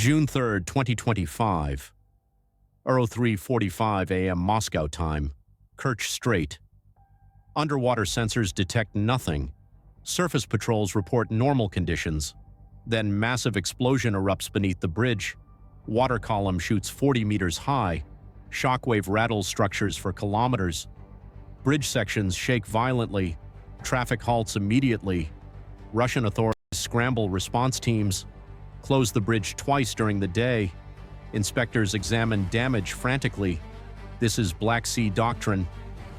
June 3, 2025, 03:45 a.m. Moscow time, Kerch Strait. Underwater sensors detect nothing. Surface patrols report normal conditions. Then massive explosion erupts beneath the bridge. Water column shoots 40 meters high. Shockwave rattles structures for kilometers. Bridge sections shake violently. Traffic halts immediately. Russian authorities scramble response teams. Close the bridge twice during the day. Inspectors examine damage frantically. This is Sea Doctrine,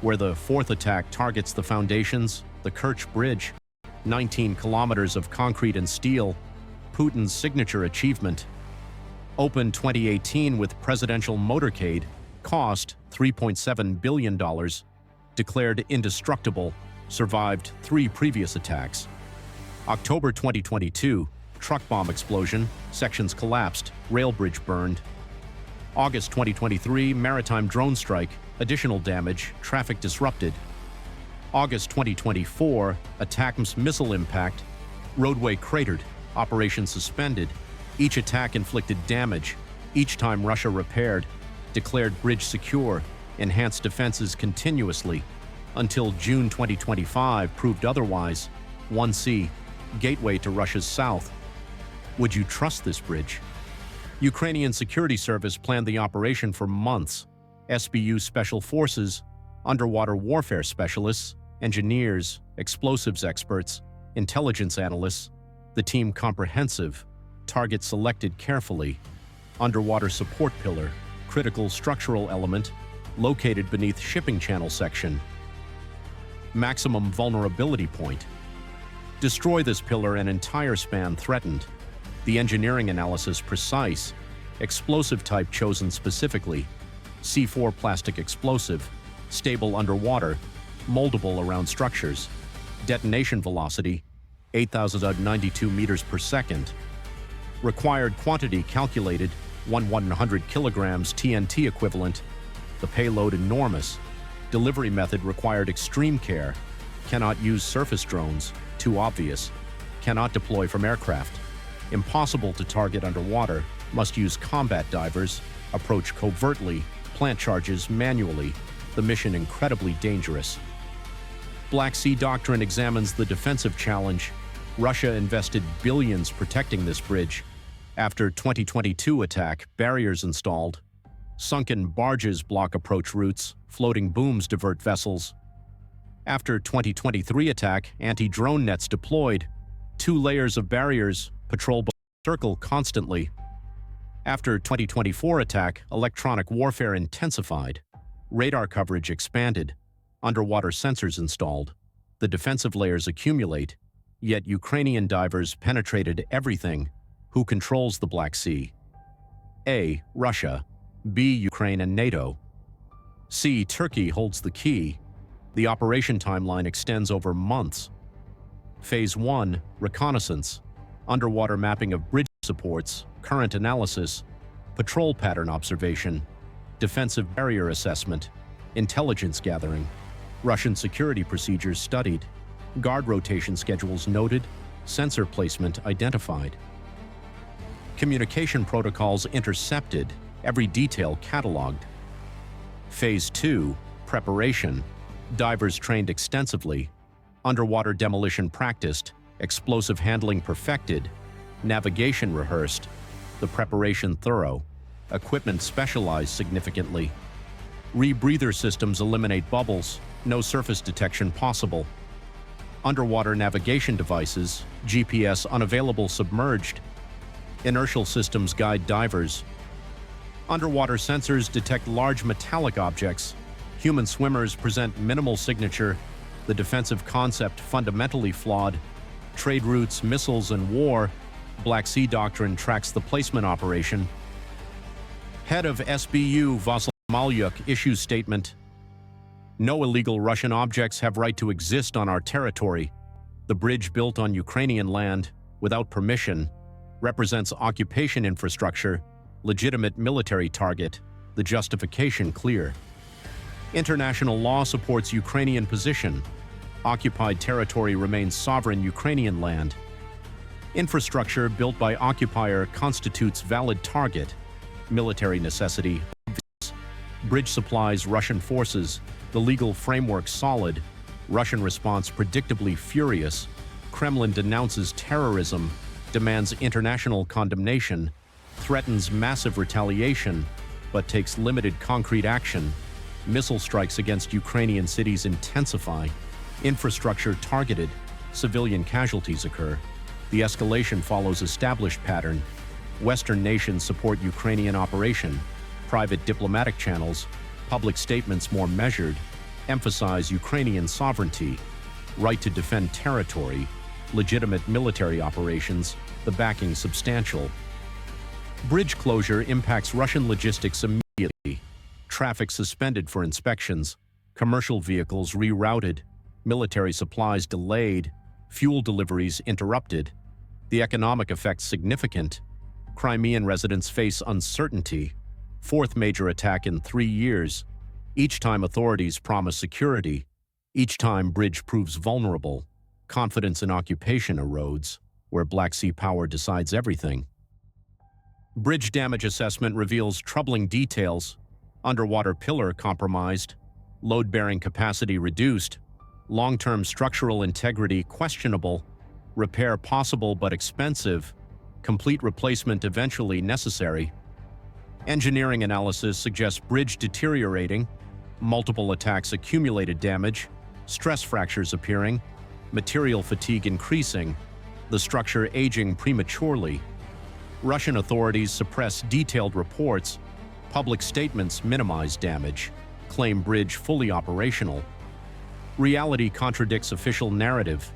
where the fourth attack targets the foundations, the Kerch Bridge. 19 kilometers of concrete and steel, Putin's signature achievement. Opened 2018 with presidential motorcade, cost $3.7 billion. Declared indestructible, survived 3 previous attacks. October 2022, truck bomb explosion, sections collapsed, rail bridge burned. August 2023, maritime drone strike, additional damage, traffic disrupted. August 2024, ATACMS missile impact, roadway cratered, operation suspended. Each attack inflicted damage, each time Russia repaired, declared bridge secure, enhanced defenses continuously, until June 2025 proved otherwise. 1C, gateway to Russia's south. Would you trust this bridge? Ukrainian Security Service planned the operation for months. SBU Special Forces, underwater warfare specialists, engineers, explosives experts, intelligence analysts, the team comprehensive, target selected carefully, underwater support pillar, critical structural element, located beneath shipping channel section. Maximum vulnerability point. Destroy this pillar and entire span threatened. The engineering analysis precise, explosive type chosen specifically, C4 plastic explosive, stable underwater, moldable around structures, detonation velocity, 8,092 meters per second. Required quantity calculated, 100 kilograms TNT equivalent. The payload enormous. Delivery method required extreme care. Cannot use surface drones, too obvious. Cannot deploy from aircraft. Impossible to target underwater, must use combat divers, approach covertly, plant charges manually. The mission incredibly dangerous. Sea Doctrine examines the defensive challenge. Russia invested billions protecting this bridge. After 2022 attack, barriers installed. Sunken barges block approach routes, floating booms divert vessels. After 2023 attack, anti-drone nets deployed. 2 layers of barriers, patrol boats circle constantly. After 2024 attack, electronic warfare intensified. Radar coverage expanded. Underwater sensors installed. The defensive layers accumulate. Yet Ukrainian divers penetrated everything. Who controls the Black Sea? A. Russia. B. Ukraine and NATO. C. Turkey holds the key. The operation timeline extends over months. Phase 1, reconnaissance, underwater mapping of bridge supports, current analysis, patrol pattern observation, defensive barrier assessment, intelligence gathering, Russian security procedures studied, guard rotation schedules noted, sensor placement identified. Communication protocols intercepted, every detail cataloged. Phase 2, preparation, divers trained extensively, underwater demolition practiced, explosive handling perfected, navigation rehearsed, the preparation thorough, equipment specialized significantly. Rebreather systems eliminate bubbles, no surface detection possible. Underwater navigation devices, GPS unavailable submerged. Inertial systems guide divers. Underwater sensors detect large metallic objects. Human swimmers present minimal signature. The defensive concept fundamentally flawed. Trade routes, missiles, and war. Sea Doctrine tracks the placement operation. Head of SBU Vasyl Malyuk issues statement. No illegal Russian objects have right to exist on our territory. The bridge built on Ukrainian land, without permission, represents occupation infrastructure, legitimate military target, the justification clear. International law supports Ukrainian position. Occupied territory remains sovereign Ukrainian land. Infrastructure built by occupier constitutes valid target. Military necessity obvious. Bridge supplies Russian forces. The legal framework solid. Russian response predictably furious. Kremlin denounces terrorism, demands international condemnation, threatens massive retaliation, but takes limited concrete action. Missile strikes against Ukrainian cities intensify. Infrastructure targeted. Civilian casualties occur. The escalation follows established pattern. Western nations support Ukrainian operation. Private diplomatic channels, public statements more measured, emphasize Ukrainian sovereignty, right to defend territory, legitimate military operations, the backing substantial. Bridge closure impacts Russian logistics immediately. Traffic suspended for inspections, commercial vehicles rerouted, military supplies delayed, fuel deliveries interrupted. The economic effects significant. Crimean residents face uncertainty. Fourth major attack in 3 years. Each time authorities promise security. Each time bridge proves vulnerable. Confidence in occupation erodes, where BlackSea power decides everything. Bridge damage assessment reveals troubling details. Underwater pillar compromised. Load-bearing capacity reduced. Long-term structural integrity questionable. Repair possible but expensive. Complete replacement eventually necessary. Engineering analysis suggests bridge deteriorating. Multiple attacks accumulated damage. Stress fractures appearing. Material fatigue increasing. The structure aging prematurely. Russian authorities suppress detailed reports. Public statements minimize damage. Claim bridge fully operational. Reality contradicts official narrative.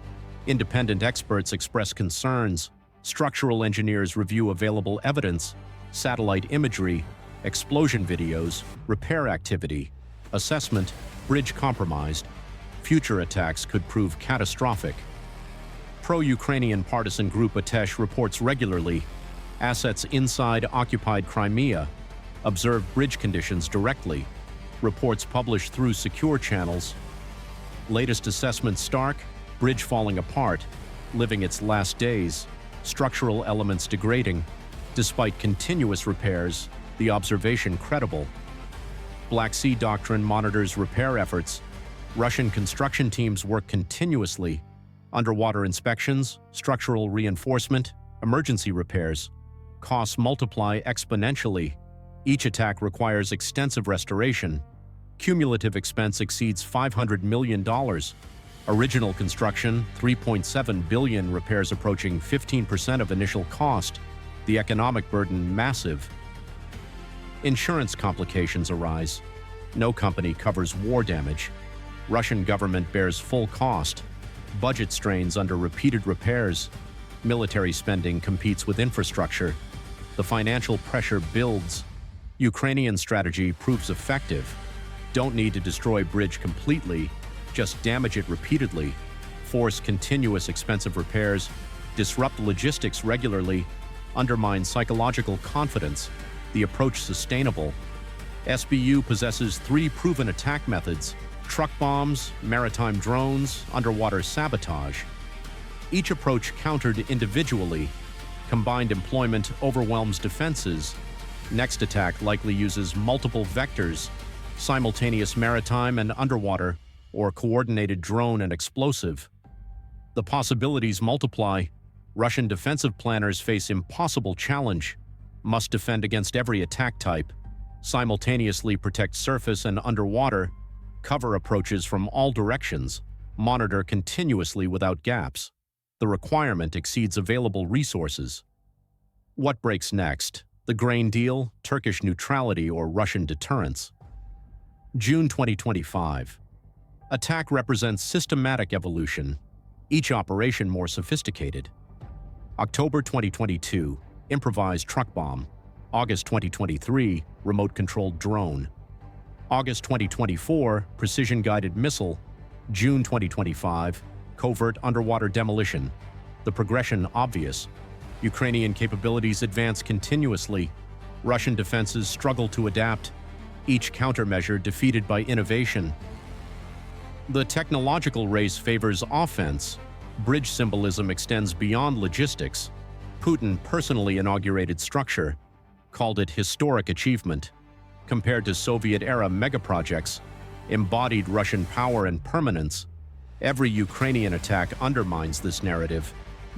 Independent experts express concerns. Structural engineers review available evidence. Satellite imagery, explosion videos, repair activity. Assessment, bridge compromised. Future attacks could prove catastrophic. Pro-Ukrainian partisan group Atesh reports regularly. Assets inside occupied Crimea. Observe bridge conditions directly. Reports published through secure channels. Latest assessment stark, bridge falling apart, living its last days, structural elements degrading. Despite continuous repairs, the observation credible. Sea Doctrine monitors repair efforts. Russian construction teams work continuously. Underwater inspections, structural reinforcement, emergency repairs. Costs multiply exponentially. Each attack requires extensive restoration. Cumulative expense exceeds $500 million. Original construction, $3.7 billion, repairs approaching 15% of initial cost. The economic burden massive. Insurance complications arise. No company covers war damage. Russian government bears full cost. Budget strains under repeated repairs. Military spending competes with infrastructure. The financial pressure builds. Ukrainian strategy proves effective. Don't need to destroy bridge completely, just damage it repeatedly. Force continuous expensive repairs. Disrupt logistics regularly. Undermine psychological confidence. The approach sustainable. SBU possesses 3 proven attack methods: truck bombs, maritime drones, underwater sabotage. Each approach countered individually. Combined employment overwhelms defenses. Next attack likely uses multiple vectors: simultaneous maritime and underwater, or coordinated drone and explosive. The possibilities multiply. Russian defensive planners face impossible challenge. Must defend against every attack type. Simultaneously protect surface and underwater. Cover approaches from all directions. Monitor continuously without gaps. The requirement exceeds available resources. What breaks next? The grain deal, Turkish neutrality, or Russian deterrence? June 2025. Attack represents systematic evolution. Each operation more sophisticated. October 2022, improvised truck bomb. August 2023, remote-controlled drone. August 2024, precision-guided missile. June 2025, covert underwater demolition. The progression obvious. Ukrainian capabilities advance continuously. Russian defenses struggle to adapt. Each countermeasure defeated by innovation. The technological race favors offense. Bridge symbolism extends beyond logistics. Putin personally inaugurated structure, called it historic achievement. Compared to Soviet-era megaprojects, embodied Russian power and permanence. Every Ukrainian attack undermines this narrative,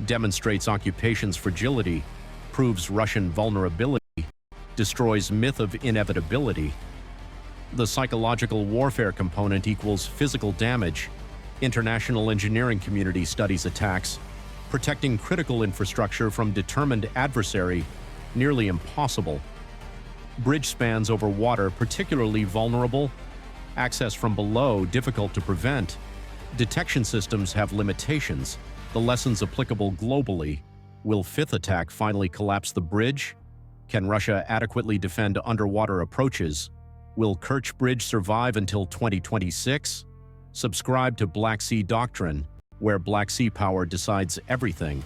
demonstrates occupation's fragility, proves Russian vulnerability, destroys myth of inevitability. The psychological warfare component equals physical damage. International engineering community studies attacks, protecting critical infrastructure from determined adversary, nearly impossible. Bridge spans over water particularly vulnerable, access from below difficult to prevent. Detection systems have limitations, the lessons applicable globally. Will fifth attack finally collapse the bridge? Can Russia adequately defend underwater approaches? Will Kerch Bridge survive until 2026? Subscribe to Black Sea Doctrine, where Black Sea power decides everything.